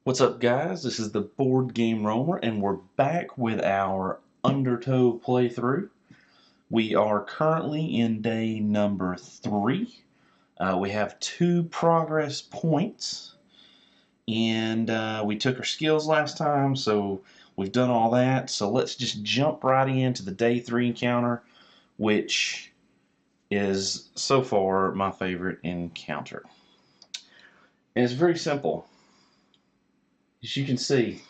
What's up, guys? This is the Boardgameroamer, and we're back with our Undertow playthrough. We are currently in day number 3. We have 2 progress points, and we took our skills last time, so we've done all that. So let's just jump right into the day 3 encounter, which is so far my favorite encounter. And it's very simple. As you can see,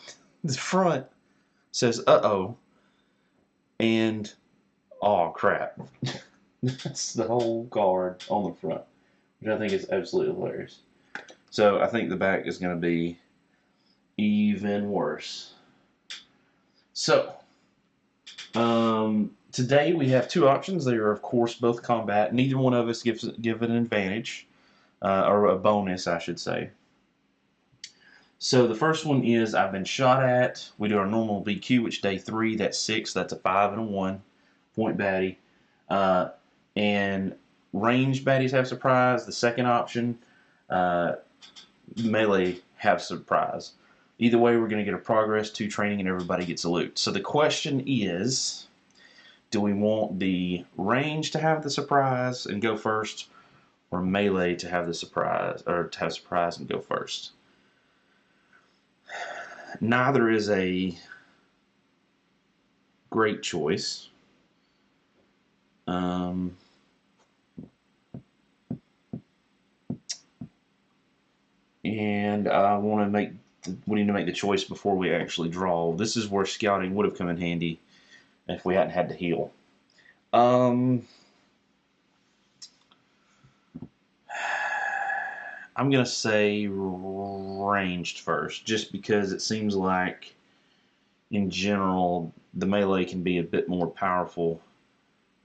the front says "uh-oh" and "oh crap." That's the whole card on the front, which I think is absolutely hilarious. So I think the back is going to be even worse. So today we have 2 options. They are, of course, both combat. Neither one of us give it an advantage, or a bonus, I should say. So the first one is I've been shot at. We do our normal BQ, which day 3, that's 6. That's a 5 and a 1 point baddie. And range baddies have surprise. The second option, melee have surprise. Either way, we're going to get a progress, 2 training, and everybody gets a loot. So the question is, do we want the range to have the surprise and go first, or melee to have the surprise, or to have surprise and go first? Neither is a great choice. And we need to make the choice before we actually draw. This is where scouting would have come in handy if we hadn't had to heal. I'm going to say ranged first, just because it seems like, in general, the melee can be a bit more powerful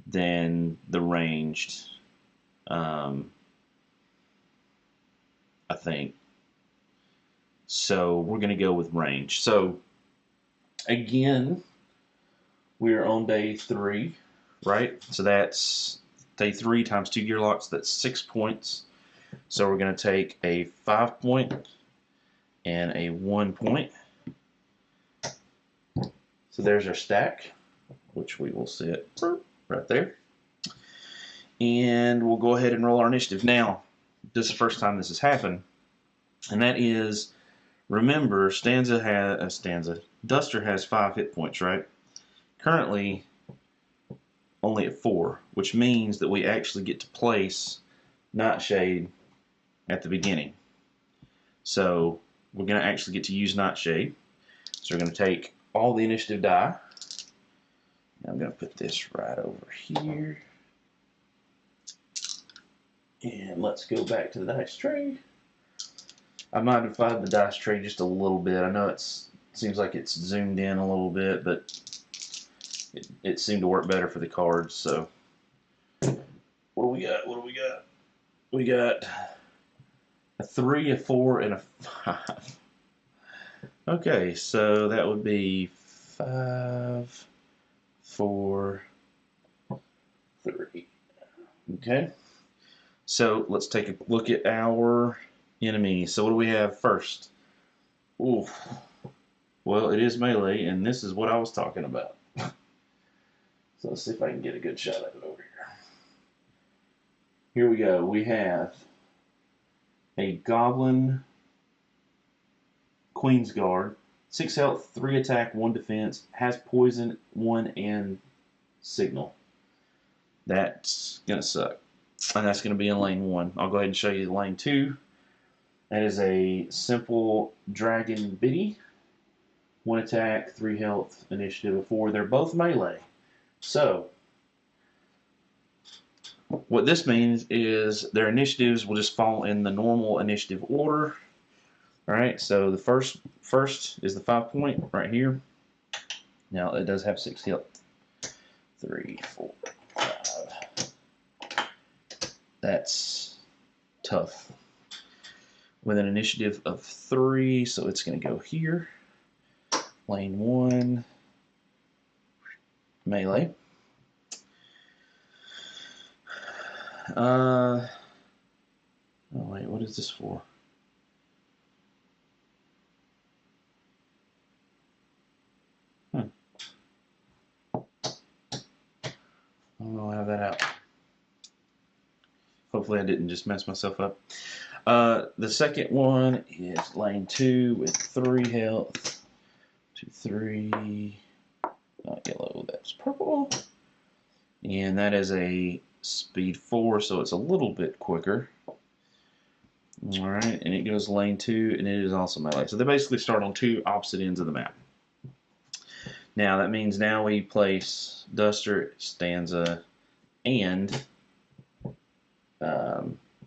than the ranged, I think. So we're going to go with range. So, again, we're on day 3, right? So that's day 3 times 2 gear locks, that's 6 points. So we're going to take a 5 point and a 1 point. So there's our stack, which we will set right there. And we'll go ahead and roll our initiative. Now, this is the first time this has happened, and that is, remember, Duster has 5 hit points, right? Currently, only at 4, which means that we actually get to place Nightshade at the beginning. So we're going to actually get to use Nightshade. So we're going to take all the initiative die. I'm going to put this right over here. And let's go back to the dice tray. I modified the dice tray just a little bit. I know it seems like it's zoomed in a little bit, but it seemed to work better for the cards. So what do we got? What do we got? We got a 3, a 4, and a 5. Okay, so that would be 5, 4, 3. Okay. So let's take a look at our enemies. So what do we have first? Ooh. Well, it is melee, and this is what I was talking about. So let's see if I can get a good shot at it over here. Here we go. We have a Goblin Queen's Guard. 6 health, 3 attack, 1 defense. Has poison, 1 and signal. That's going to suck. And that's going to be in lane 1. I'll go ahead and show you lane 2. That is a simple Dragon Biddy. 1 attack, 3 health, initiative of 4. They're both melee. So, what this means is their initiatives will just fall in the normal initiative order. Alright, so the first is the 5 point right here. Now, it does have 6 health. 3, 4, 5. That's tough. With an initiative of 3, so it's going to go here. Lane 1. Melee. Oh wait, what is this for? Hopefully I didn't just mess myself up. The second one is lane 2 with 3 health. 2, 3. Not yellow, that's purple. And that is a speed 4, so it's a little bit quicker. Alright, and it goes lane 2, and it is also melee. So they basically start on 2 opposite ends of the map. Now that means now we place Duster, Stanza, and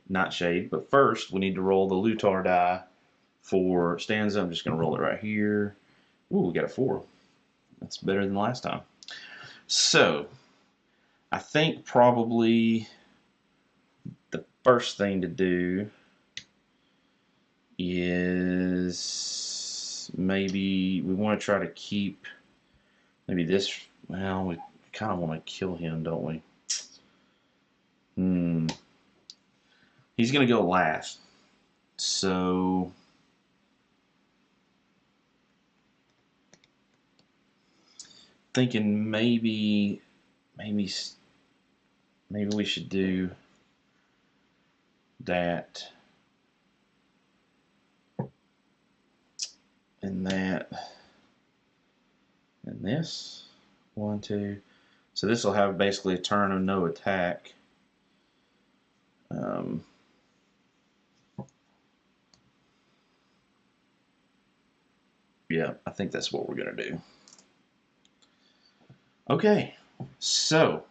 Nightshade. But first, we need to roll the Lutar die for Stanza. I'm just going to roll it right here. Ooh, we got a 4. That's better than last time. So, I think probably the first thing to do is maybe we want to try to keep maybe this. Well, we kind of want to kill him, don't we? He's going to go last. So thinking maybe we should do that and that and this. 1, 2. So this will have basically a turn of no attack. Yeah, I think that's what we're going to do. Okay, so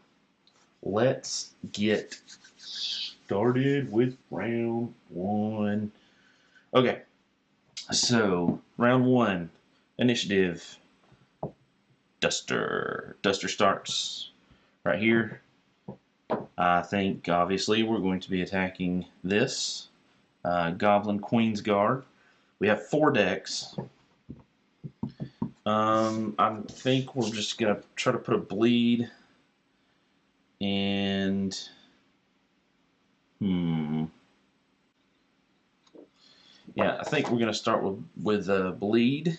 let's get started with round 1. Okay, so round 1, initiative, Duster. Duster starts right here. I think obviously we're going to be attacking this Goblin Queen's Guard. We have 4 decks. I think we're just gonna try to put a bleed, and yeah, I think we're gonna start with a bleed.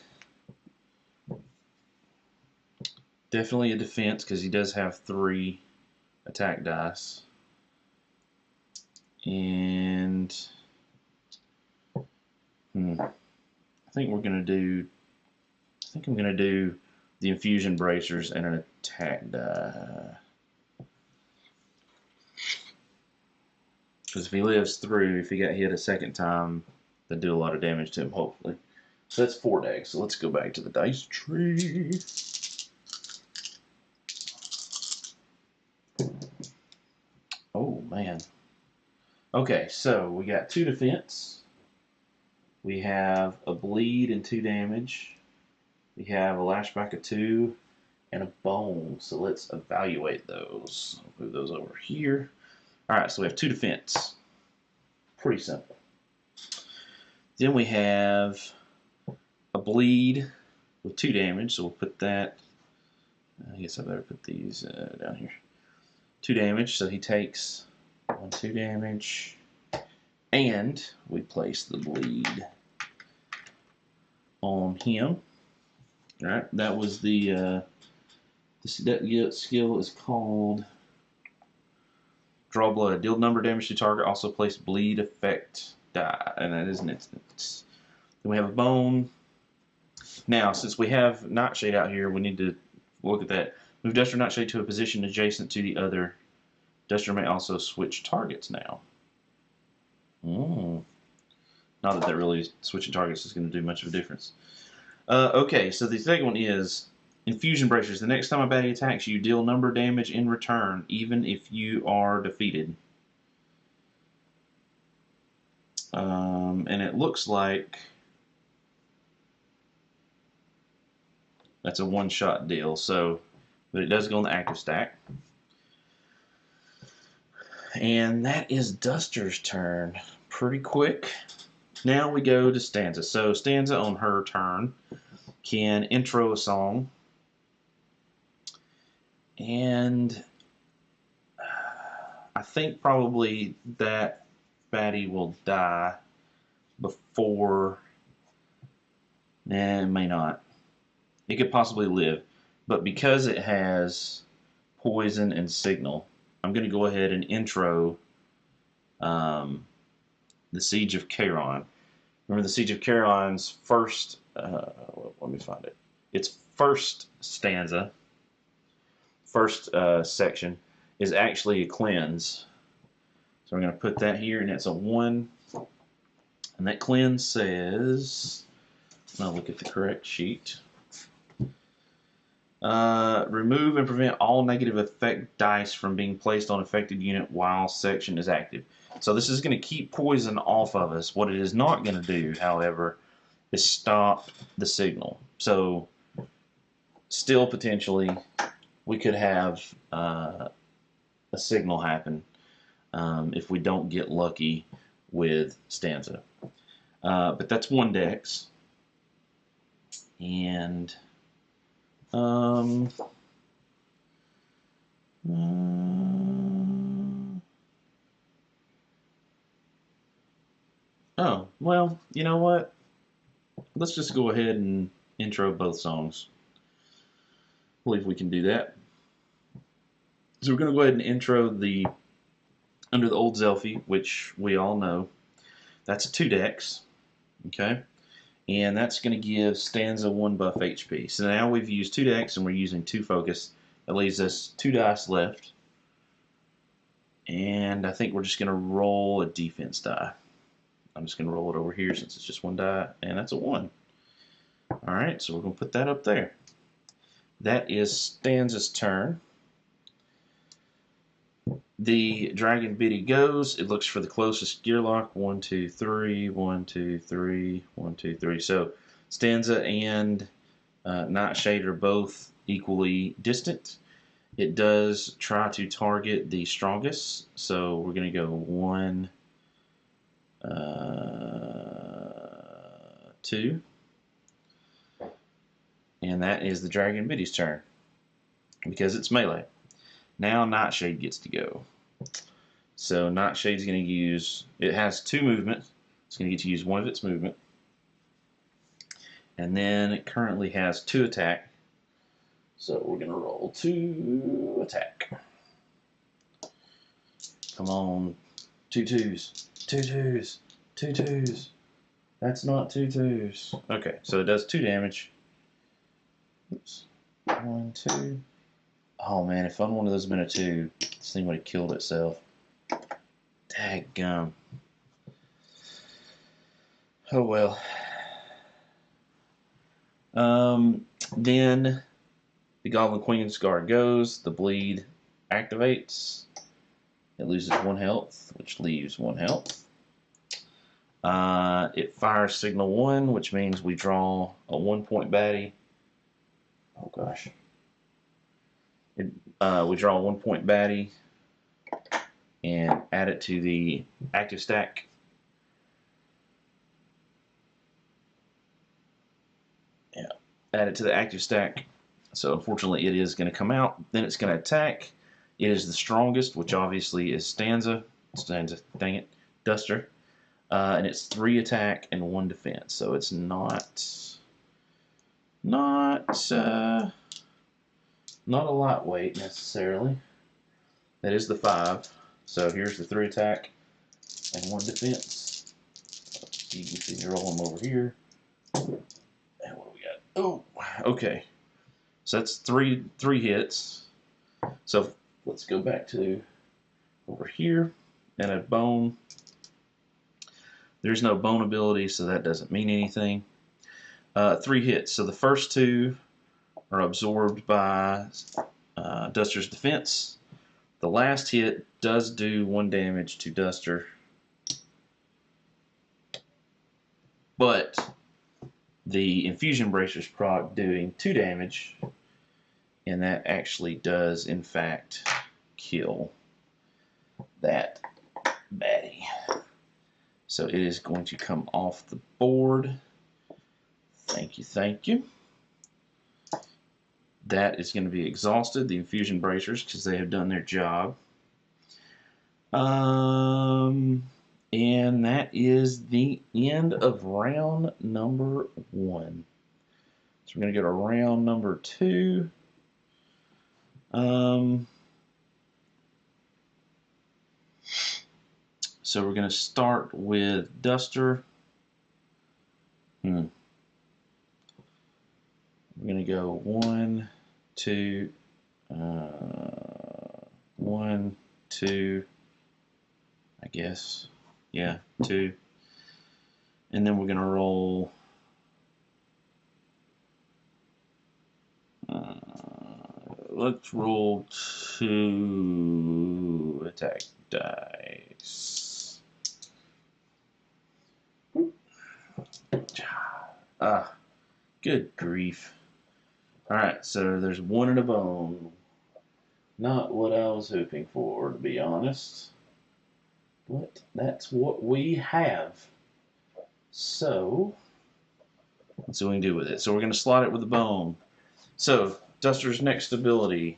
Definitely a defense because he does have 3 attack dice, and I think we're gonna do. I think I'm going to do the infusion bracers and an attack die. Because if he lives through, if he got hit a second time, they'll do a lot of damage to him, hopefully. So that's 4 decks. So let's go back to the dice tree. Oh, man. Okay, so we got 2 defense. We have a bleed and 2 damage. We have a lashback of 2 and a bone. So let's evaluate those. I'll move those over here. Alright, so we have 2 defense. Pretty simple. Then we have a bleed with 2 damage. So we'll put that. I guess I better put these down here. 2 damage. So he takes 1, 2 damage. And we place the bleed on him. Alright, that was the skill is called Draw Blood. Deal number damage to target, also place bleed effect die, and that is an instance. Then we have a bone. Now, since we have Nightshade out here, we need to look at that. Move Duster Nightshade to a position adjacent to the other. Duster may also switch targets now. Not that really switching targets is going to do much of a difference. Okay, so the second one is Infusion Bracers. The next time a baddie attacks you, deal number damage in return, even if you are defeated. And it looks like that's a one-shot deal, so but it does go on the active stack. And that is Duster's turn. Pretty quick. Now we go to Stanza. So Stanza on her turn can intro a song. And I think probably that baddie will die before. Nah, it may not. It could possibly live. But because it has poison and signal, I'm going to go ahead and intro the Siege of Charon. Remember the Siege of Charon's first, let me find it. Its first stanza, first section, is actually a cleanse. So we're going to put that here, and it's a 1. And that cleanse says, now look at the correct sheet. Remove and prevent all negative effect dice from being placed on affected unit while section is active. So this is going to keep poison off of us. What it is not going to do, however, is stop the signal. So still potentially we could have a signal happen if we don't get lucky with Stanza. But that's 1 dex. And oh, well, you know what? Let's just go ahead and intro both songs. I believe we can do that. So we're going to go ahead and intro the Under the Old Zelfie, which we all know. That's a 2 dex, okay? And that's going to give Stanza 1 buff HP. So now we've used 2 dex and we're using 2 focus. That leaves us 2 dice left. And I think we're just going to roll a defense die. I'm just going to roll it over here since it's just 1 die, and that's a 1. Alright, so we're going to put that up there. That is Stanza's turn. The Dragon Biddy goes. It looks for the closest gear lock. 1, 2, 3, 1, 2, 3, 1, 2, 3. So Stanza and Nightshade are both equally distant. It does try to target the strongest. So we're going to go 1, 2. And that is the Dragon Biddy's turn because it's melee. Now Nightshade gets to go. So Nightshade's going to use, it has 2 movement. It's going to get to use 1 of its movement. And then it currently has 2 attack. So we're going to roll 2 attack. Come on. 2 2s. 2 2s. 2 2s. That's not 2 2s. Okay, so it does 2 damage. Oops. 1, 2. Oh man, if one of those had been a 2, this thing would have killed itself. Daggum. Oh well. Then the Goblin Queen's Guard goes. The bleed activates. It loses 1 health, which leaves 1 health. It fires Signal 1, which means we draw a 1-point baddie. Oh gosh. We draw a 1-point baddie and add it to the active stack. Yeah, add it to the active stack. So unfortunately it is going to come out. Then it's going to attack. It is the strongest, which obviously is Stanza. Stanza, dang it, Duster. And it's 3 attack and 1 defense. So it's not a lightweight necessarily. That is the 5. So here's the 3 attack and 1 defense. You can see roll them over here. And what do we got? Oh, okay. So that's three hits. So let's go back to over here and a bone. There's no bone ability, so that doesn't mean anything. 3 hits. So the first 2 are absorbed by Duster's defense. The last hit does do 1 damage to Duster, but the Infusion Bracers proc doing 2 damage, and that actually does in fact kill that baddie. So it is going to come off the board. Thank you, thank you. That is going to be exhausted, the Infusion Bracers, because they have done their job. And that is the end of round number 1. So we're going to go to round number 2. So So we're going to start with Duster. We're going to go 1, 2, 1, 2, I guess. Yeah, 2. And then we're going to roll let's roll 2 attack dice. Ah, good grief. Alright, so there's 1 and a bone. Not what I was hoping for, to be honest. But that's what we have. So, let's see what we can do with it. So we're going to slot it with a bone. So, Duster's next ability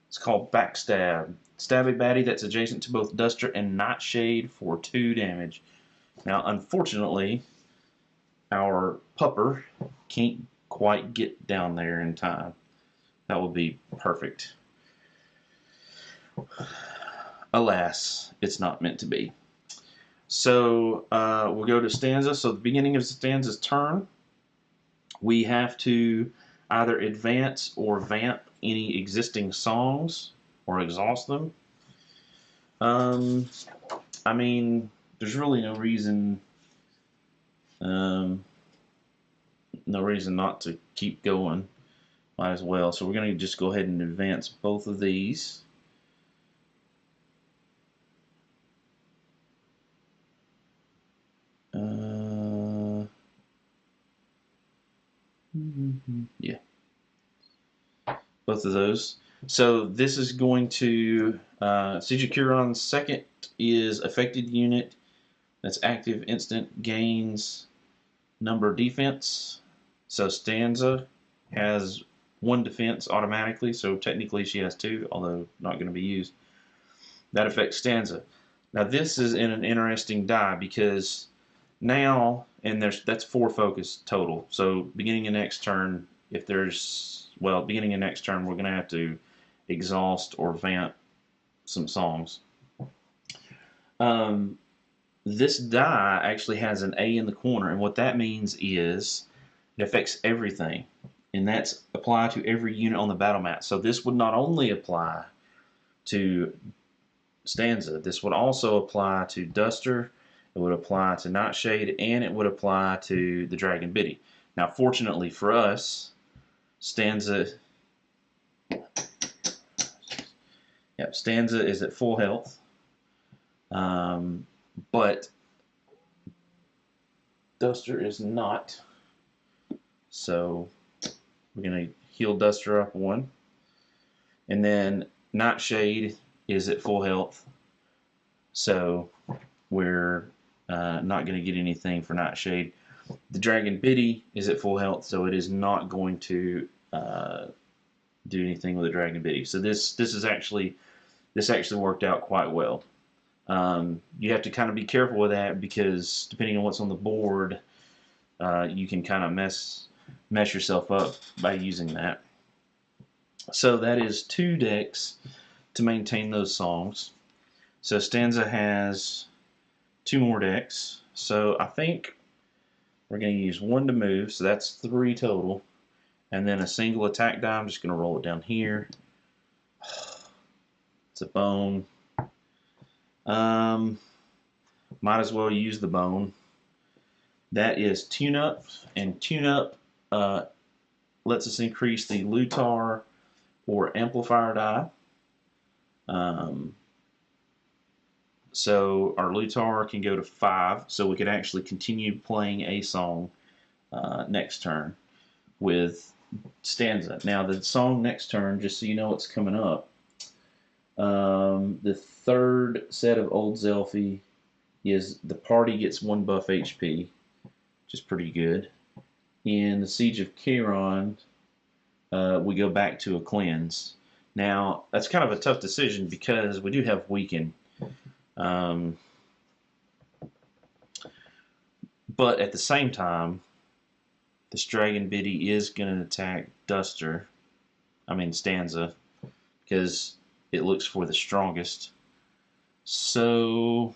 is called Backstab. Stab a baddie that's adjacent to both Duster and Nightshade for 2 damage. Now, unfortunately, our pupper can't quite get down there in time. That would be perfect. Alas, it's not meant to be. So we'll go to Stanza. So the beginning of Stanza's turn, we have to either advance or vamp any existing songs or exhaust them. I mean, there's really no reason not to keep going. Might as well. So we're going to just go ahead and advance both of these. Yeah. Both of those. So this is going to Siege of Curon's second is affected unit that's active instant gains number defense. So Stanza has 1 defense automatically, so technically she has 2, although not going to be used. That affects Stanza. Now this is in an interesting die because now, and that's 4 focus total. So beginning of next turn, if there's, well, beginning of next turn, we're going to have to exhaust or vamp some songs. This die actually has an A in the corner, and what that means is it affects everything, and that's applied to every unit on the battle mat. So this would not only apply to Stanza, this would also apply to Duster, it would apply to Nightshade, and it would apply to the Dragon Biddy. Now, fortunately for us, Stanza is at full health, but Duster is not. So we're going to heal Duster up 1. And then Nightshade is at full health. So we're not going to get anything for Nightshade. The Dragon Biddy is at full health, so it is not going to do anything with the Dragon Biddy. So this actually worked out quite well. You have to kind of be careful with that because depending on what's on the board, you can kind of mess yourself up by using that. So that is 2 decks to maintain those songs. So Stanza has 2 more decks. So I think we're going to use 1 to move, so that's 3 total. And then a single attack die. I'm just going to roll it down here. It's a bone. Might as well use the bone. That is Tune Up, and Tune Up lets us increase the Lutar or Amplifier die. So our Lutar can go to 5, so we could actually continue playing a song next turn with Stanza. Now the song next turn, just so you know what's coming up, the 3rd set of Old Zelfie is the party gets 1 buff HP, which is pretty good. In the Siege of Curon, we go back to a cleanse. Now that's kind of a tough decision because we do have Weaken. But at the same time, this Dragon Biddy is going to attack Stanza, because it looks for the strongest. So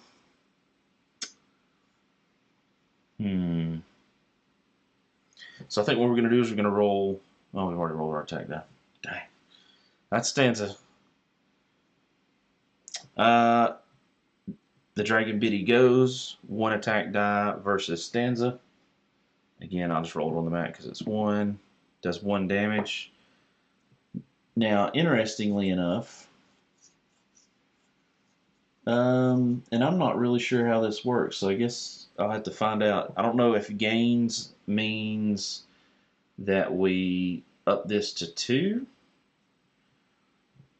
So I think what we're going to do is we're going to roll. Oh, we've already rolled our attack die. Dang. That's Stanza. The Dragon Biddy goes. 1 attack die versus Stanza. Again, I'll just roll it on the mat because it's 1. Does 1 damage. Now, interestingly enough, and I'm not really sure how this works, so I guess I'll have to find out. I don't know if gains means that we up this to 2,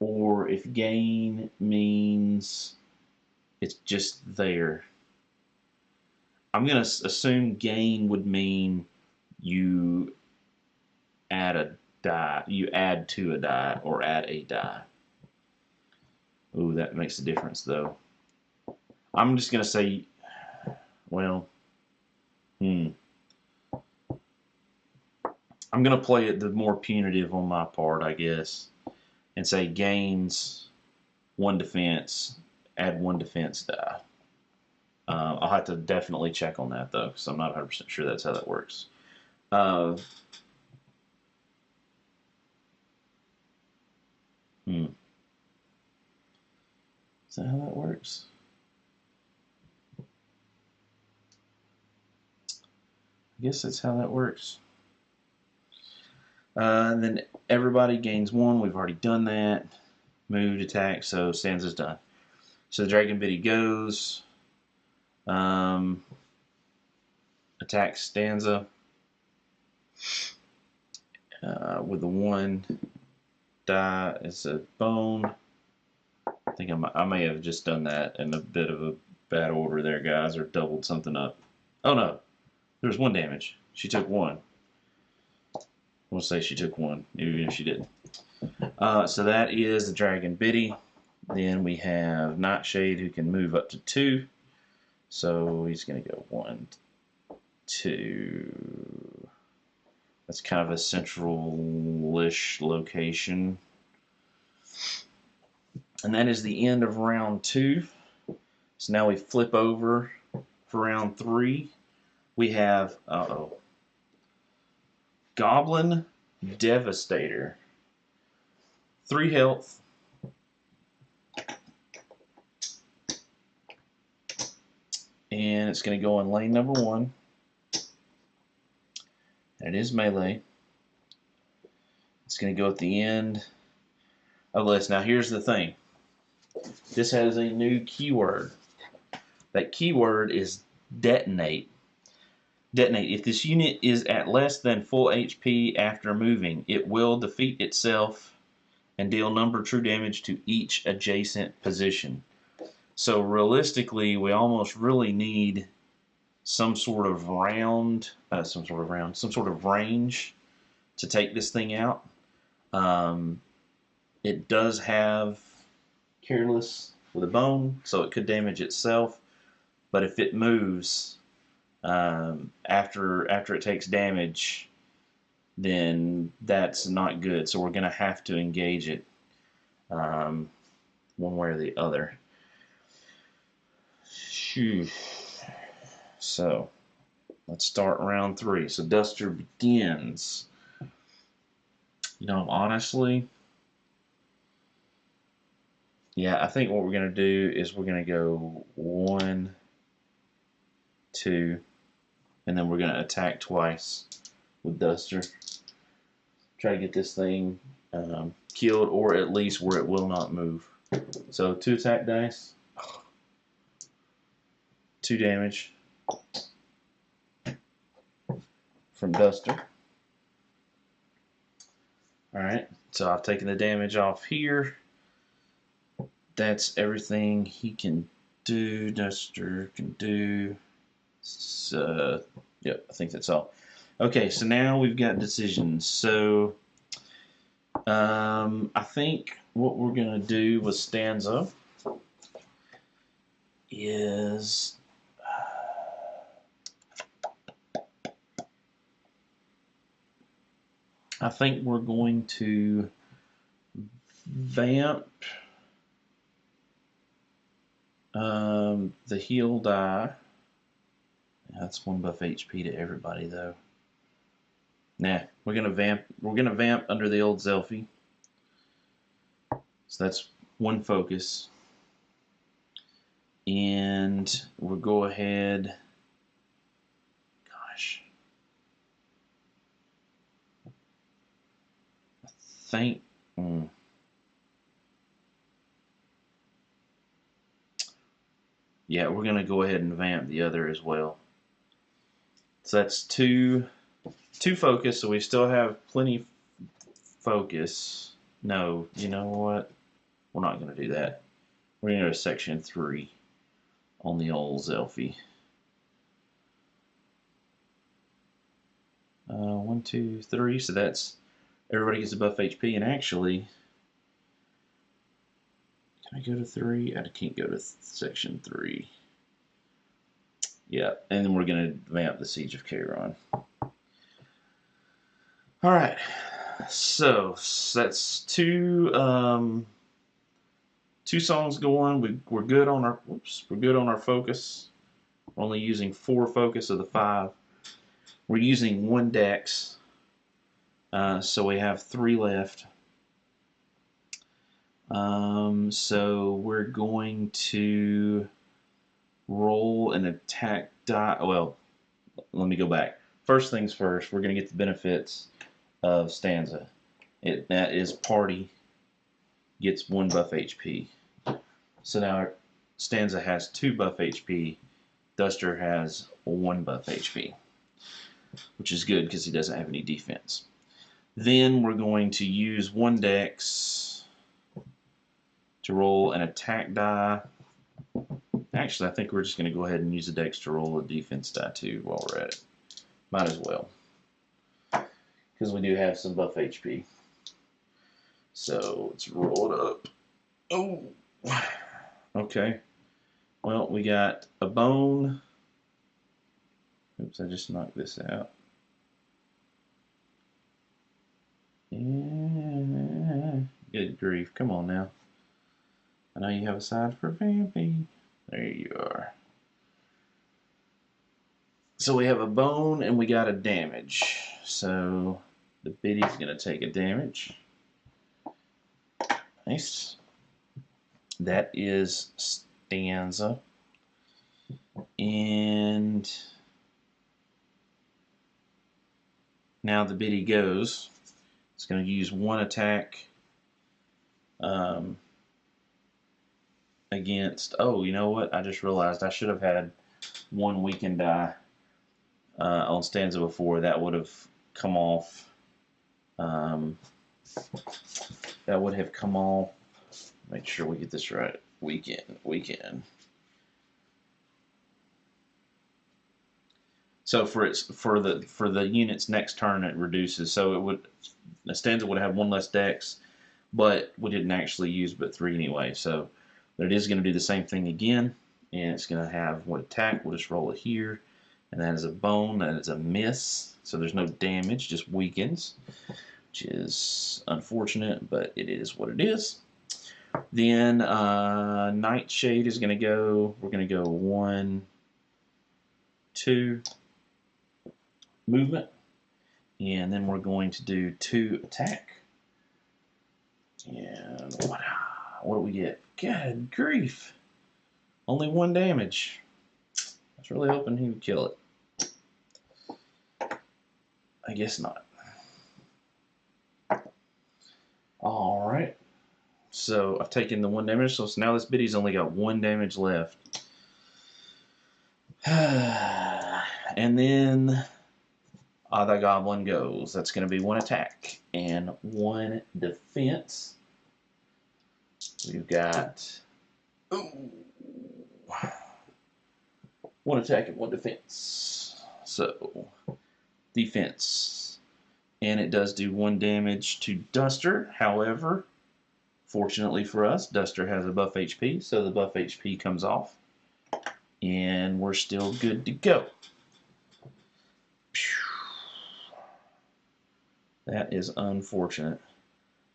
or if gain means it's just there. I'm going to assume gain would mean you add a die, you add to a die, or add a die. Ooh, that makes a difference, though. I'm just going to say, well, I'm going to play it the more punitive on my part, I guess, and say gains 1 defense, add 1 defense die. I'll have to definitely check on that, though, because I'm not 100% sure that's how that works. Is that how that works? I guess that's how that works. And then everybody gains 1. We've already done that. Moved, attack, so Stanza's done. So the Dragon Biddy goes. Attack Stanza with the 1 die as a bone. I think I may have just done that in a bit of a bad order there, guys, or doubled something up. Oh no, there's 1 damage. She took 1. We'll say she took 1, even if she didn't. So that is the Dragon Biddy. Then we have Nightshade, who can move up to 2. So he's going to go 1, 2. That's kind of a central-ish location. And that is the end of round 2. So now we flip over for round 3. We have, Goblin Devastator. 3 health. And it's going to go in lane number 1. And it is melee. It's going to go at the end of the list. Now here's the thing. This has a new keyword. That keyword is detonate. Detonate. If this unit is at less than full HP after moving, it will defeat itself and deal number true damage to each adjacent position. So realistically, we almost really need some sort of range to take this thing out. It does have Careless with a bone, so it could damage itself. But if it moves after it takes damage, then that's not good. So we're going to have to engage it one way or the other. So let's start round 3. So Duster begins. Honestly, yeah, I think what we're going to do is we're going to go 1, 2, and then we're going to attack twice with Duster. Try to get this thing killed, or at least where it will not move. So 2 attack dice, 2 damage from Duster. Alright, so I've taken the damage off here. That's everything he can do, Duster can do. So, yep, I think that's all. Okay, so now we've got decisions. So, I think what we're going to do with Stanza is I think we're going to vamp the heal die That's 1 buff HP to everybody though. Nah, we're gonna vamp. We're gonna vamp under the old Zelfie. So that's 1 focus. And we'll go ahead. Gosh. I think. Yeah, we're going to go ahead and vamp the other as well. So that's two focus, so we still have plenty focus. No, you know what? We're not going to do that. We're going to go to section 3 on the old Zelfie. 1, 2, 3. So that's everybody gets a buff HP, and actually, can I go to 3? I can't go to section 3. Yeah, and then we're going to vamp the Siege of Kairon. All right, so that's two songs going. We're good on our we're good on our focus. We're only using 4 focus of the 5. We're using 1 dex, so we have 3 left. So we're going to roll an attack die. Well, let me go back. First things first, we're going to get the benefits of Stanza. That is party gets 1 buff HP. So now Stanza has 2 buff HP. Duster has 1 buff HP, which is good because he doesn't have any defense. Then we're going to use 1 dex to roll an attack die. Actually, I think we're just going to go ahead and use the dex to roll a defense die too while we're at it. Might as well, because we do have some buff HP. So let's roll it up. Oh, okay. Well, we got a bone. Oops, I just knocked this out. Yeah. Good grief. Come on now. I know you have a side for vamping. There you are. So we have a bone and we got a damage. So the biddy's going to take a damage. Nice. That is Stanza. And now the biddy goes. It's going to use 1 attack against... Oh, you know what? I just realized I should have had 1 weakened die on Stanza before. That would have come off. That would have come off. Make sure we get this right. Weaken. So for the unit's next turn, it reduces. So it would Stanza would have 1 less dex, but we didn't actually use but 3 anyway. So but it is going to do the same thing again, and it's going to have 1 attack. We'll just roll it here, and that is a bone. That is a miss. So there's no damage, just weakens, which is unfortunate, but it is what it is. Then Nightshade is going to go. We're going to go 1, 2 movement, and then we're going to do 2 attack. And what do we get? Good grief! Only 1 damage. I was really hoping he would kill it. I guess not. All right. So I've taken the 1 damage. So now this biddy's only got 1 damage left. And then the goblin goes. That's going to be 1 attack and 1 defense. We've got 1 attack and 1 defense. So defense, and it does do 1 damage to Duster. However, fortunately for us, Duster has a buff HP, so the buff HP comes off, and we're still good to go. That is unfortunate.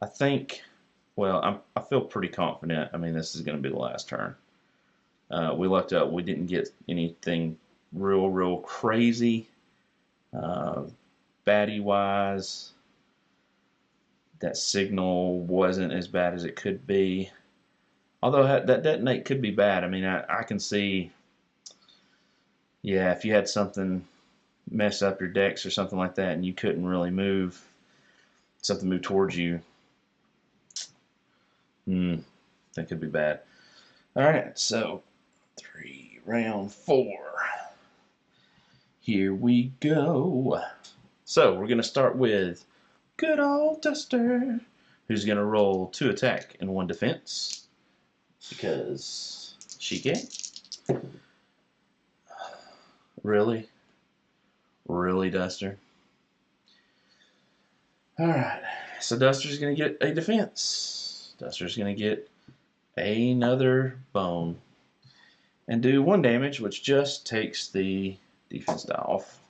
I think, well, I feel pretty confident. I mean, this is going to be the last turn. We lucked out. We didn't get anything real crazy. Baddie wise, that signal wasn't as bad as it could be. Although that detonate could be bad. I mean, I can see, yeah, if you had something mess up your decks or something like that and you couldn't really move, something move towards you, that could be bad. All right, so round 4. Here we go. So we're going to start with good old Duster, who's going to roll 2 attack and 1 defense, because she can. Really? Really, Duster? Alright, so Duster's going to get a defense. Duster's going to get another bone and do 1 damage, which just takes the defense die off.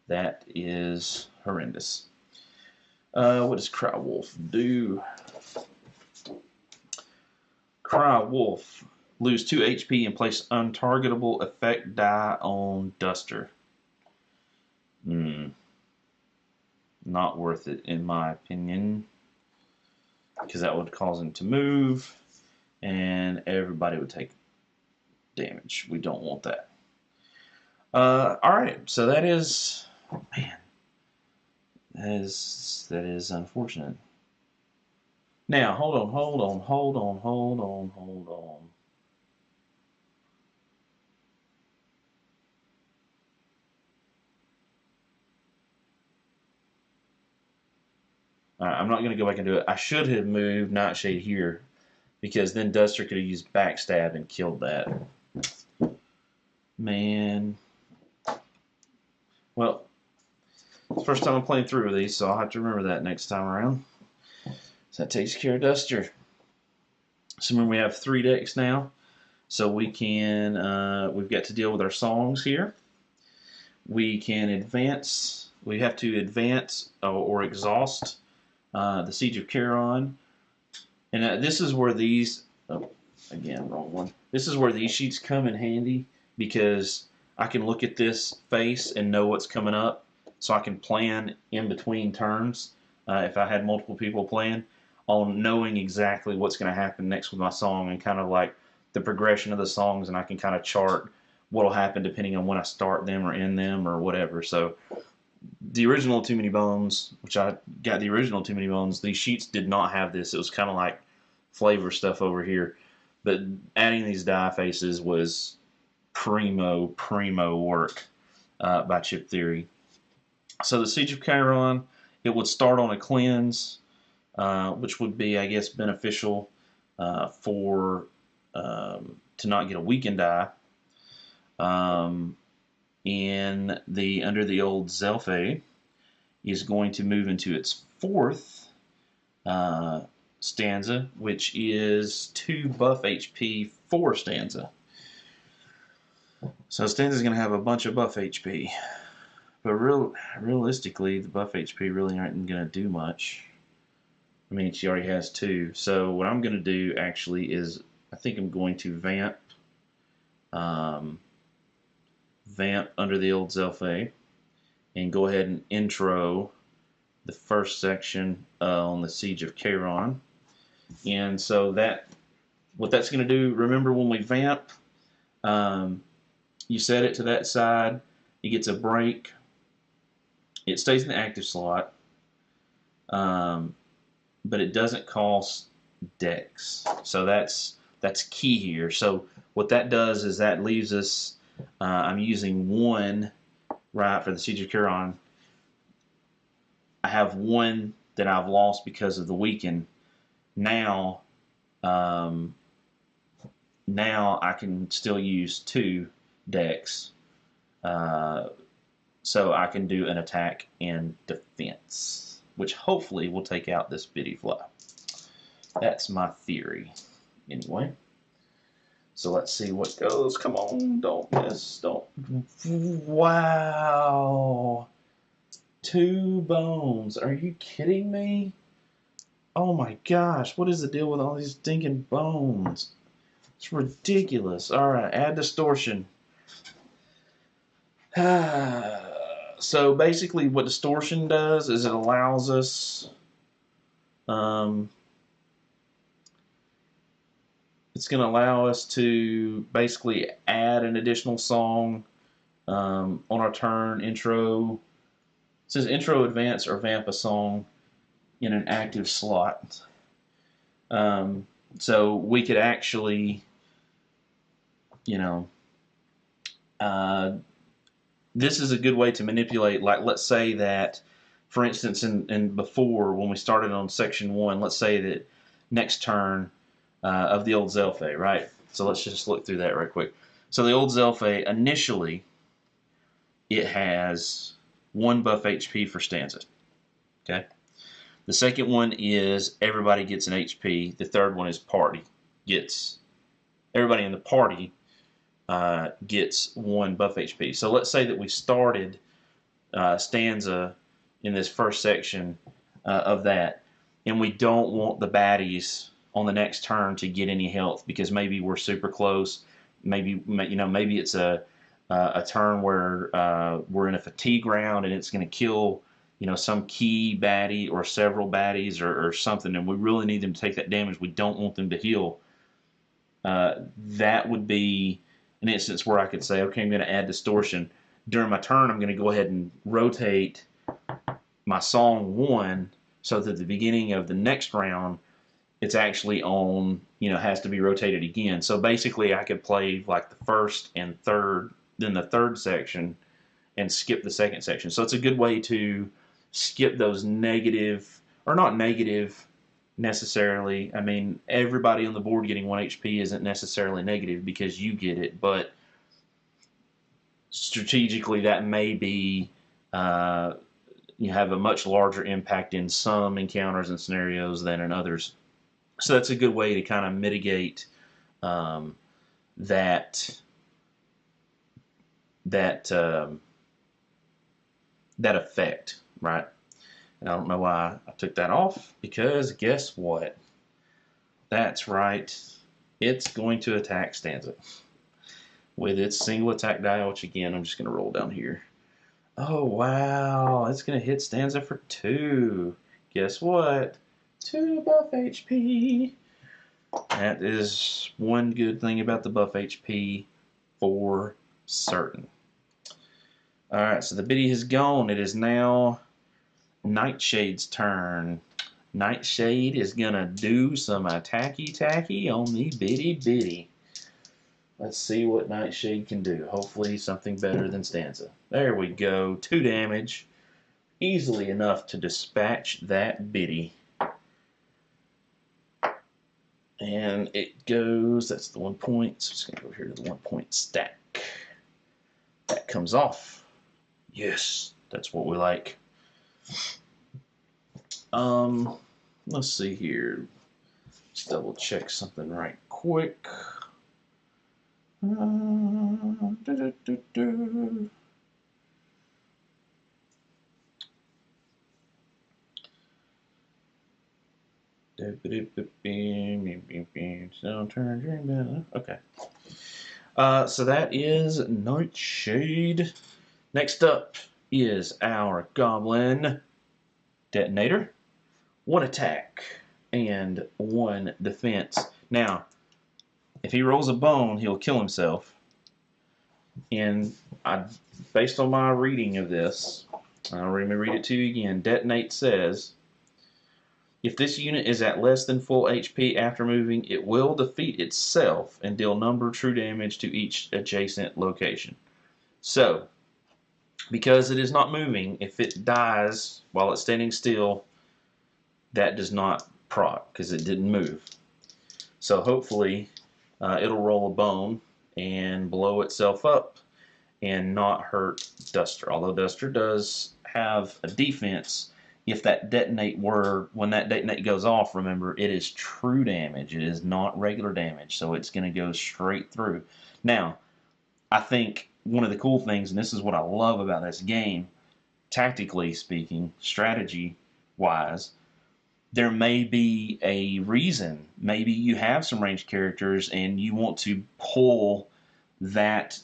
That is horrendous. What does Cry Wolf do? Cry Wolf. Lose 2 HP and place untargetable effect die on Duster. Not worth it, in my opinion. Because that would cause him to move, and everybody would take damage. We don't want that. Alright, so that is... Man. That is unfortunate. Now, hold on. Alright, I'm not going to go back and do it. I should have moved Nightshade here, because then Duster could have used Backstab and killed that. Man. Well, it's the first time I'm playing through these, so I'll have to remember that next time around. So that takes care of Duster. So remember, we have 3 decks now. So we can, we've got to deal with our songs here. We can advance. We have to advance or exhaust the Siege of Charon. And this is where these, oh, again, wrong one. This is where these sheets come in handy, because I can look at this face and know what's coming up, so I can plan in between turns if I had multiple people playing, on knowing exactly what's going to happen next with my song, and kind of like the progression of the songs, and I can kind of chart what will happen depending on when I start them or end them or whatever. So the original Too Many Bones, which I got the original Too Many Bones, these sheets did not have this. It was kind of like flavor stuff over here. But adding these die faces was primo work by Chip Theory. So the Siege of Chiron, it would start on a cleanse, which would be, I guess, beneficial for to not get a weakened die. In the Under the Old Zelphe is going to move into its 4th stanza, which is 2 buff HP for Stanza. So Stanza's going to have a bunch of buff HP. But realistically, the buff HP really aren't going to do much. I mean, she already has 2. So what I'm going to do actually is, I think I'm going to vamp Under the Old Zelphe and go ahead and intro the first section on the Siege of Charon. And so what that's going to do, remember when we vamp, you set it to that side, it gets a break, it stays in the active slot, but it doesn't cost dex. So that's key here. So what that does is that leaves us, I'm using 1 right for the Siege of Charon. I have 1 that I've lost because of the weaken. Now I can still use 2 dex, so I can do an attack and defense, which hopefully will take out this bitty fly. That's my theory, anyway. So let's see what goes. Come on, don't miss, don't. Wow. 2 bones. Are you kidding me? Oh my gosh, what is the deal with all these stinking bones? It's ridiculous. Alright, add distortion. So basically what distortion does is it allows us, it's going to allow us to basically add an additional song on our turn. Intro, it says intro, advance, or vamp a song in an active slot. So we could actually, you know, this is a good way to manipulate, like let's say that, for instance, in before, when we started on section 1, let's say that next turn of the old Zelphe, right? So let's just look through that right quick. So the old Zelphe, initially, it has 1 buff HP for Stanza, okay? The second one is everybody gets an HP. The third one is party. Everybody in the party gets 1 buff HP. So let's say that we started Stanza in this first section of that, and we don't want the baddies on the next turn to get any health because maybe we're super close. Maybe it's a turn where we're in a fatigue round and it's going to kill some key baddie or several baddies or something, and we really need them to take that damage. We don't want them to heal. That would be an instance where I could say, okay, I'm going to add distortion. During my turn, I'm going to go ahead and rotate my song 1 so that at the beginning of the next round, it's actually on, has to be rotated again. So basically, I could play like the first and third, then the third section, and skip the second section. So it's a good way to skip those negative, or not negative necessarily. I mean, everybody on the board getting 1 HP isn't necessarily negative because you get it, but strategically that may be you have a much larger impact in some encounters and scenarios than in others. So that's a good way to kind of mitigate that effect, right? And I don't know why I took that off, because guess what? That's right. It's going to attack Stanza with its single attack die, which again, I'm just going to roll down here. Oh, wow. It's going to hit Stanza for 2. Guess what? 2 buff HP. That is one good thing about the buff HP for certain. Alright, so the biddy has gone. It is now Nightshade's turn. Nightshade is going to do some attacky-tacky on the biddy. Let's see what Nightshade can do. Hopefully something better than Stanza. There we go. 2 damage. Easily enough to dispatch that biddy. And it goes, that's the 1 point. So it's going to go here to the 1 point stack. That comes off. Yes, that's what we like. Let's see here. Let's double check something right quick. Okay. So that is Nightshade. Next up is our Goblin Detonator. 1 attack and 1 defense. Now, if he rolls a bone, he'll kill himself. And based on my reading of this, let me read it to you again. Detonate says, if this unit is at less than full HP after moving, it will defeat itself and deal number true damage to each adjacent location. So, because it is not moving, if it dies while it's standing still, that does not proc because it didn't move. So hopefully it'll roll a bone and blow itself up and not hurt Duster. Although Duster does have a defense, if that when that detonate goes off, remember, it is true damage. It is not regular damage, so it's going to go straight through. Now, I think one of the cool things, and this is what I love about this game, tactically speaking, strategy-wise, there may be a reason. Maybe you have some ranged characters and you want to pull that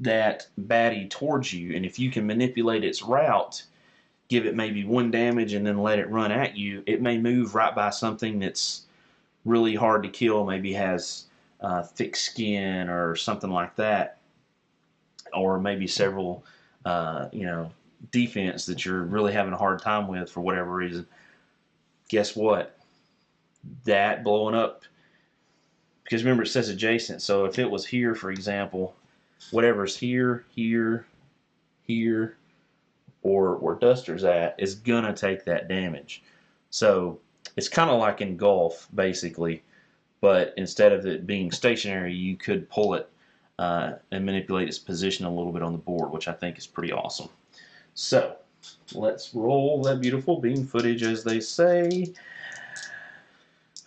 that baddie towards you, and if you can manipulate its route, give it maybe 1 damage and then let it run at you, it may move right by something that's really hard to kill, maybe has thick skin or something like that, or maybe several defense that you're really having a hard time with for whatever reason. Guess what? That blowing up, because remember it says adjacent, so if it was here, for example, whatever's here, here, here, or where Duster's at is gonna take that damage. So it's kind of like in golf, basically, but instead of it being stationary, you could pull it and manipulate its position a little bit on the board, which I think is pretty awesome. So let's roll that beautiful beam footage, as they say.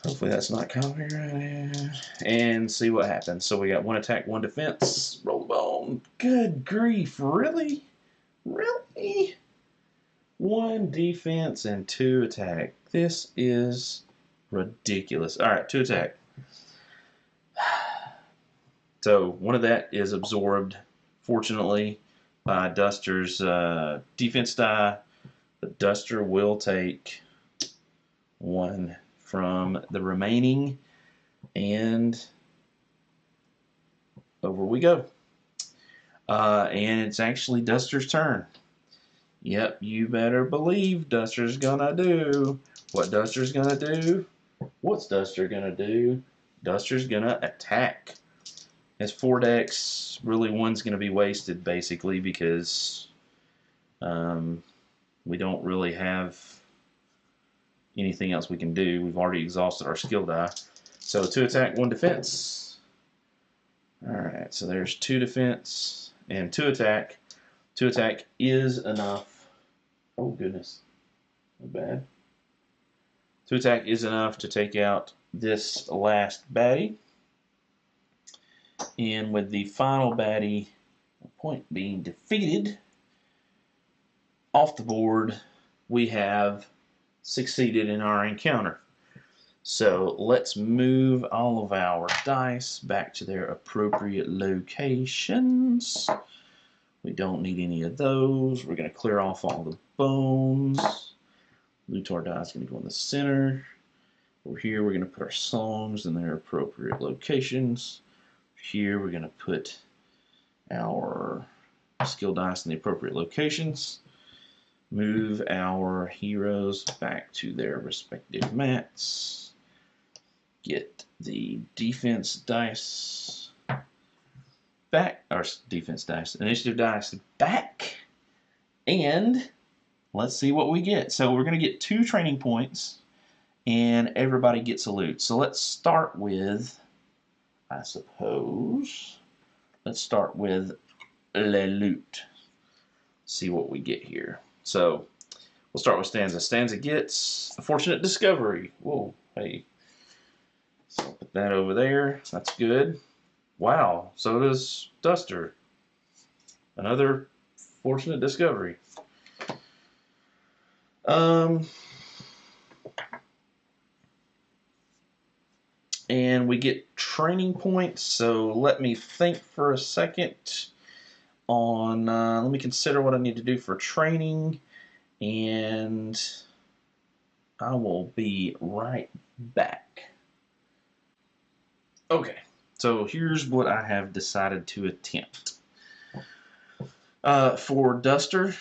Hopefully that's not copyrighted. And see what happens. So we got 1 attack, 1 defense. Roll the bone. Good grief, really? Really? 1 defense and 2 attack. This is ridiculous. Alright, 2 attack. So 1 of that is absorbed, fortunately, by Duster's defense die. But Duster will take 1 from the remaining, and over we go. And it's actually Duster's turn. Yep, you better believe Duster's gonna do what Duster's gonna do. What's Duster gonna do? Duster's gonna attack. As 4 decks, really 1's gonna be wasted basically because we don't really have anything else we can do. We've already exhausted our skill die. So 2 attack, 1 defense. Alright, so there's 2 defense and 2 attack. 2 attack is enough. Oh goodness. Not bad. 2 attack is enough to take out this last baddie. And with the final baddie point being defeated off the board, we have succeeded in our encounter. So let's move all of our dice back to their appropriate locations. We don't need any of those. We're going to clear off all the bones. Lutar die is going to go in the center. Over here we're going to put our songs in their appropriate locations. Here we're going to put our skill dice in the appropriate locations. Move our heroes back to their respective mats. Get the defense dice back, or defense dice, initiative dice back, and let's see what we get. So we're going to get 2 training points, and everybody gets a loot. So let's start with, I suppose, let's start with le loot. See what we get here. So we'll start with Stanza. Stanza gets a fortunate discovery. Whoa, hey. So I'll put that over there. That's good. Wow, so does Duster. Another fortunate discovery. And we get training points, so let me think for a second on, let me consider what I need to do for training, and I will be right back. Okay, so here's what I have decided to attempt. For Duster,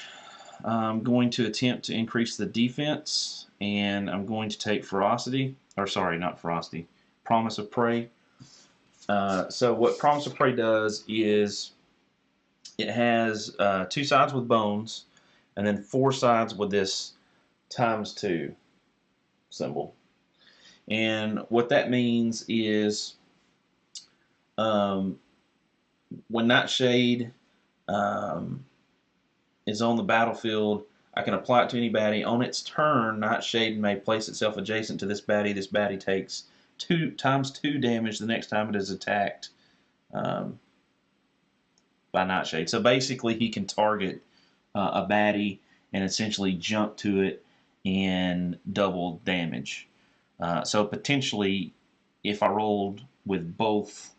I'm going to attempt to increase the defense, and I'm going to take ferocity, or sorry, not ferocity, Promise of Prey. So what Promise of Prey does is it has 2 sides with bones, and then 4 sides with this ×2 symbol. And what that means is when Nightshade is on the battlefield, I can apply it to any baddie. On its turn, Nightshade may place itself adjacent to this baddie. This baddie takes 2 damage the next time it is attacked by Nightshade. So basically, he can target a baddie and essentially jump to it and double damage. So potentially, if I rolled with both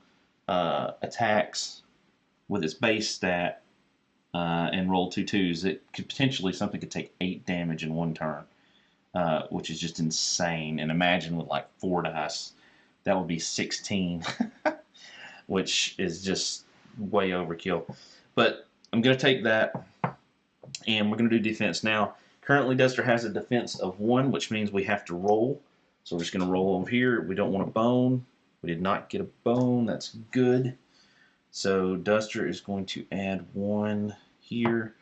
attacks with its base stat and roll 2 twos, it could potentially, something could take 8 damage in one turn, which is just insane. And imagine with like 4 dice, that would be 16, which is just way overkill. But I'm going to take that, and we're going to do defense. Now, currently Duster has a defense of 1, which means we have to roll. So we're just going to roll over here. We don't want a bone. We did not get a bone. That's good. So Duster is going to add 1 here.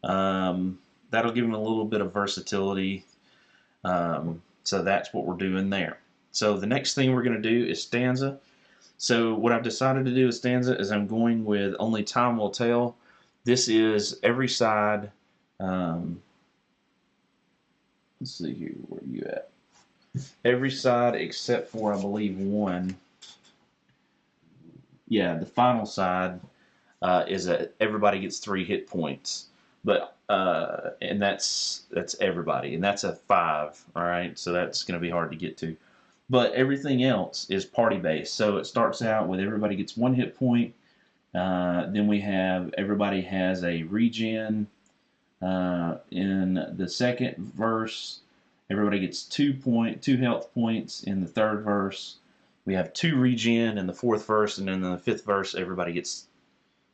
That'll give him a little bit of versatility. So that's what we're doing there. So the next thing we're going to do is Stanza. So what I've decided to do with Stanza is I'm going with Only Time Will Tell. This is every side. Let's see here, where are you at? Every side except for, I believe, 1. Yeah, the final side is that everybody gets 3 hit points, but and that's everybody, and that's a 5. All right, so that's going to be hard to get to. But everything else is party based. So it starts out with everybody gets 1 hit point. Then we have everybody has a regen in the second verse. Everybody gets 2 health points in the third verse. We have 2 regen in the fourth verse, and then in the fifth verse, everybody gets,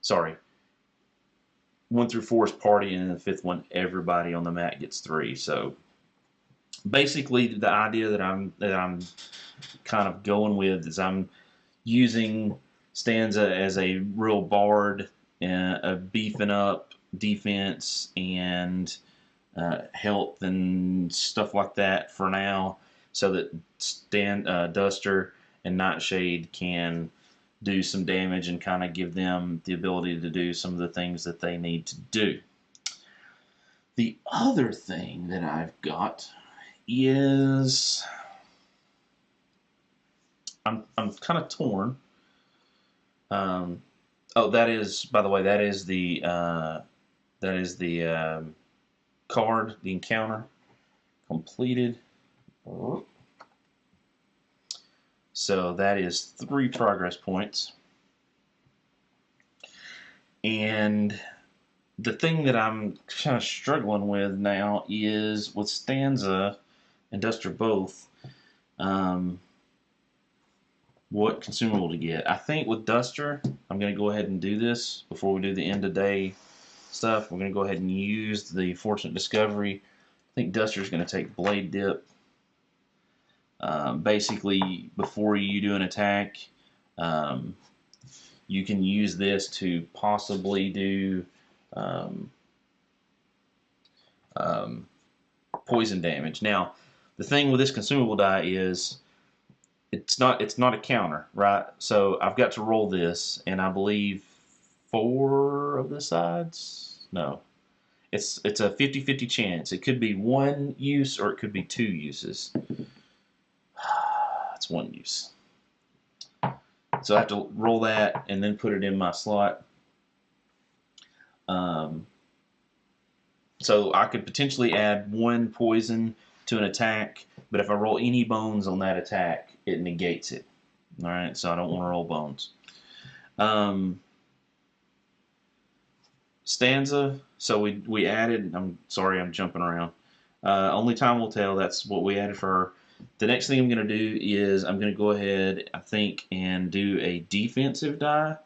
1 through 4 is party, and in the fifth one, everybody on the mat gets 3. So basically, the idea that I'm kind of going with is I'm using Stanza as a real bard, beefing up defense and health and stuff like that for now, so that Duster and Nightshade can do some damage and kind of give them the ability to do some of the things that they need to do. The other thing that I've got is I'm kind of torn. Oh, that is, by the way, that is the card, the encounter completed. So that is 3 progress points. And the thing that I'm kind of struggling with now is with Stanza and Duster both, what consumable to get. I think with Duster, I'm going to go ahead and do this before we do the end of day stuff. We're going to go ahead and use the Fortunate Discovery. I think Duster's going to take Blade Dip. Basically, before you do an attack, you can use this to possibly do poison damage. Now, the thing with this consumable die is it's not a counter, right? So I've got to roll this, and I believe 4 of the sides. No, it's a 50-50 chance. It could be 1 use or it could be 2 uses. It's 1 use. So I have to roll that and then put it in my slot. So I could potentially add 1 poison to an attack, but if I roll any bones on that attack, it negates it. All right, so I don't want to roll bones. Stanza, so we added, I'm sorry, I'm jumping around. Only Time Will Tell, that's what we added for her. The next thing I'm going to do is I'm going to go ahead, I think, and do a defensive die,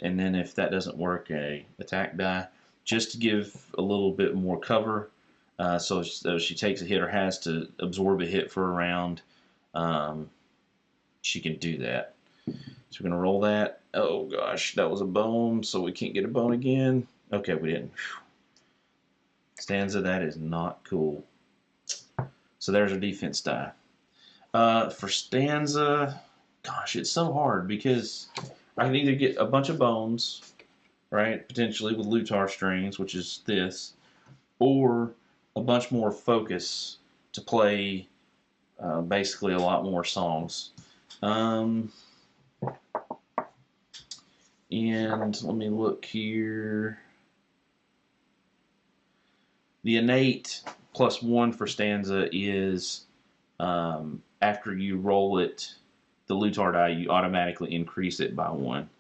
and then if that doesn't work, a attack die, just to give a little bit more cover. So if she takes a hit or has to absorb a hit for a round, she can do that. So we're going to roll that. Oh gosh, that was a bone, so we can't get a bone again. Okay, we didn't. Stanza, that is not cool. So there's our defense die. For Stanza, gosh, it's so hard because I can either get a bunch of bones, right, potentially with Lutar strings, which is this, or a bunch more focus to play basically a lot more songs. And let me look here. The innate +1 for Stanza is after you roll it, the Lutar die, you automatically increase it by 1.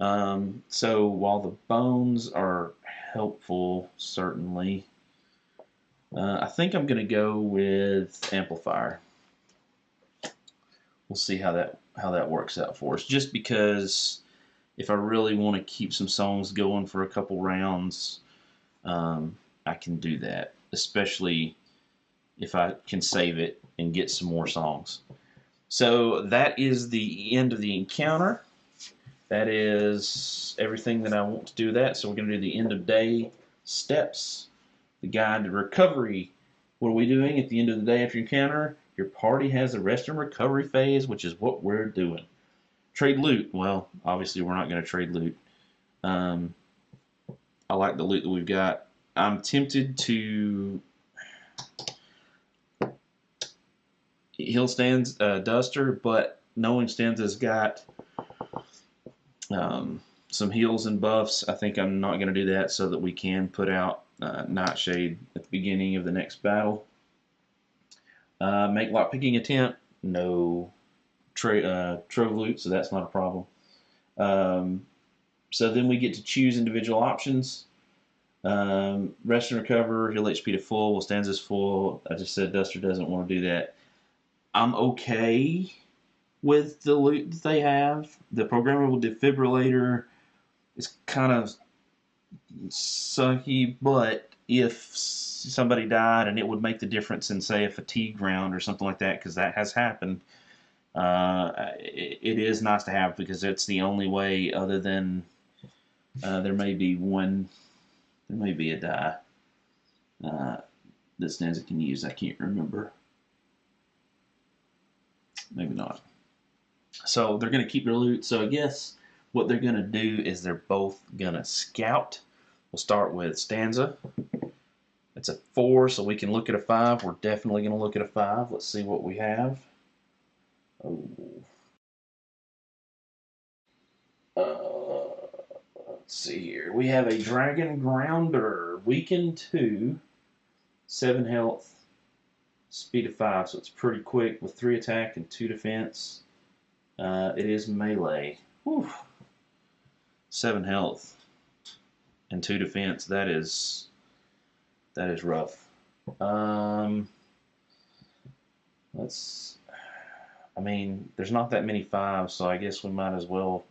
So while the bones are helpful, certainly, I think I'm going to go with amplifier. We'll see how that works out for us. Just because if I really want to keep some songs going for a couple rounds, I can do that, especially if I can save it and get some more songs. So that is the end of the encounter. That is everything that I want to do that. So we're going to do the end of day steps, the guide to recovery. What are we doing at the end of the day after encounter? Your party has a rest and recovery phase, which is what we're doing. Trade loot. Well, obviously we're not going to trade loot. I like the loot that we've got. I'm tempted to heal Stanza Duster, but knowing Stanza's got some heals and buffs, I think I'm not going to do that so that we can put out Nightshade at the beginning of the next battle. Make lockpicking attempt. No. Trove loot, so that's not a problem. So then we get to choose individual options. Rest and recover, heal HP to full. Well, Stanza's full. I just said Duster doesn't want to do that. I'm okay with the loot that they have. The programmable defibrillator is kind of sucky, but if somebody died and it would make the difference in, say, a fatigue round or something like that, because that has happened, it is nice to have because it's the only way other than there may be a die that Stanza can use. I can't remember. Maybe not. So they're going to keep their loot. So I guess what they're going to do is they're both going to scout. We'll start with Stanza. It's a 4, so we can look at a 5. We're definitely going to look at a 5. Let's see what we have. Oh. Let's see here. We have a Dragon Grounder. Weaken 2. 7 health. Speed of 5, so it's pretty quick with 3 attack and 2 defense. It is melee. Whew. 7 health and 2 defense. That is rough. There's not that many 5s, so I guess we might as well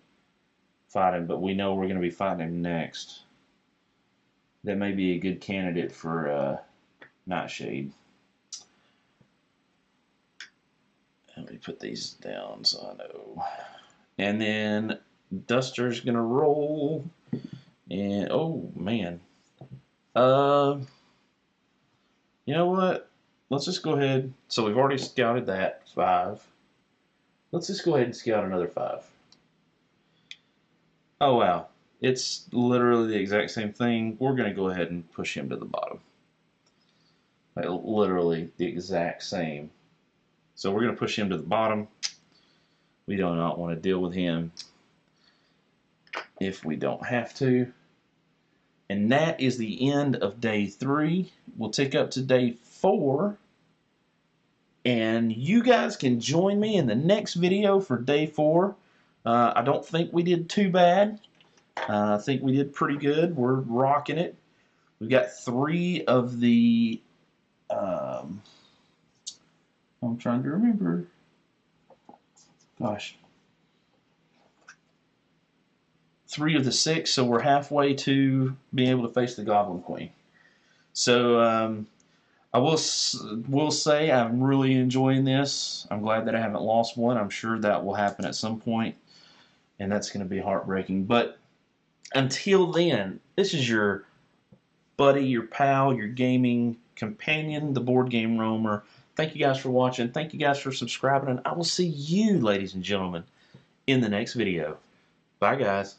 fight him, but we know we're going to be fighting him next. That may be a good candidate for Nightshade. Let me put these down so I know. And then Duster's going to roll. And, oh, man. You know what? Let's just go ahead. So we've already scouted that 5. Let's just go ahead and scout another 5. Oh, wow. It's literally the exact same thing. We're going to go ahead and push him to the bottom. Like, literally the exact same. So we're going to push him to the bottom. We do not want to deal with him if we don't have to. And that is the end of day 3. We'll take up to day 4. And you guys can join me in the next video for day 4. I don't think we did too bad. I think we did pretty good. We're rocking it. We've got 3 of the... I'm trying to remember. Gosh. 3 of the 6, so we're halfway to being able to face the Goblin Queen. So I will say I'm really enjoying this. I'm glad that I haven't lost one. I'm sure that will happen at some point, and that's going to be heartbreaking. But until then, this is your buddy, your pal, your gaming companion, the Boardgameroamer. Thank you guys for watching. Thank you guys for subscribing, and I will see you, ladies and gentlemen, in the next video. Bye, guys.